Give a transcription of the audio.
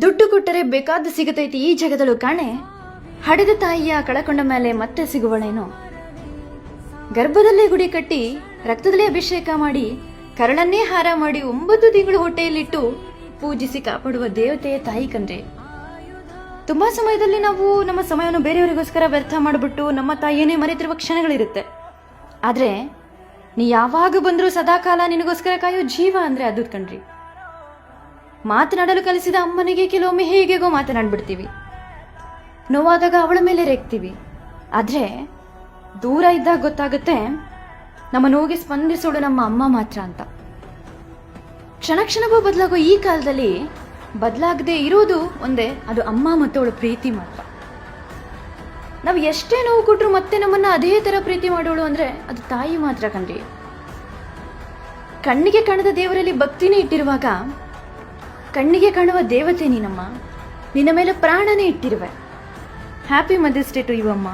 ದುಡ್ಡು ಕೊಟ್ಟರೆ ಬೇಕಾದ ಸಿಗತೈತಿ ಈ ಜಗದಳು ಕಾಣೆ, ಹಡೆದ ತಾಯಿಯ ಕಳಕೊಂಡ ಮೇಲೆ ಮತ್ತೆ ಸಿಗುವಳೇನೋ. ಗರ್ಭದಲ್ಲೇ ಗುಡಿ ಕಟ್ಟಿ ರಕ್ತದಲ್ಲೇ ಅಭಿಷೇಕ ಮಾಡಿ ಕರಳನ್ನೇ ಹಾರ ಮಾಡಿ 9 ತಿಂಗಳು ಹೊಟ್ಟೆಯಲ್ಲಿಟ್ಟು ಪೂಜಿಸಿ ಕಾಪಾಡುವ ದೇವತೆಯ ತಾಯಿ ಕಂಡ್ರೆ. ತುಂಬಾ ಸಮಯದಲ್ಲಿ ನಾವು ನಮ್ಮ ಸಮಯವನ್ನು ಬೇರೆಯವರಿಗೋಸ್ಕರ ವ್ಯರ್ಥ ಮಾಡಿಬಿಟ್ಟು ನಮ್ಮ ತಾಯಿಯನ್ನೇ ಮರೆತಿರುವ ಕ್ಷಣಗಳಿರುತ್ತೆ. ಆದ್ರೆ ನೀ ಯಾವಾಗ ಬಂದರೂ ಸದಾಕಾಲ ನಿನಗೋಸ್ಕರ ಕಾಯೋ ಜೀವ ಅಂದ್ರೆ ಅದು ಕಣ್ರಿ. ಮಾತನಾಡಲು ಕಲಿಸಿದ ಅಮ್ಮನಿಗೆ ಕೆಲವೊಮ್ಮೆ ಹೇಗೆಗೋ ಮಾತನಾಡ್ಬಿಡ್ತೀವಿ, ನೋವಾದಾಗ ಅವಳ ಮೇಲೆ ರೇಗ್ತೀವಿ. ಆದ್ರೆ ದೂರ ಇದ್ದಾಗ ಗೊತ್ತಾಗುತ್ತೆ ನಮ್ಮ ನೋವಿಗೆ ಸ್ಪಂದಿಸೋಳು ನಮ್ಮ ಅಮ್ಮ ಮಾತ್ರ ಅಂತ. ಕ್ಷಣ ಕ್ಷಣವೂ ಬದಲಾಗೋ ಈ ಕಾಲದಲ್ಲಿ ಬದಲಾಗದೆ ಇರೋದು ಒಂದೇ, ಅದು ಅಮ್ಮ ಮತ್ತು ಅವಳ ಪ್ರೀತಿ ಮಾತ್ರ. ನಾವು ಎಷ್ಟೇ ನೋವು ಕೊಟ್ಟರು ಮತ್ತೆ ನಮ್ಮನ್ನ ಅದೇ ತರ ಪ್ರೀತಿ ಮಾಡೋಳು ಅಂದ್ರೆ ಅದು ತಾಯಿ ಮಾತ್ರ ಕಣ್ರಿ. ಕಣ್ಣಿಗೆ ಕಾಣದ ದೇವರಲ್ಲಿ ಭಕ್ತಿನೇ ಇಟ್ಟಿರುವಾಗ ಕಣ್ಣಿಗೆ ಕಾಣುವ ದೇವತೆ ನೀನಮ್ಮ, ನಿನ್ನ ಮೇಲೆ ಪ್ರಾಣನೇ ಇಟ್ಟಿರುವೆ. Happy mother's day to you ಅಮ್ಮ.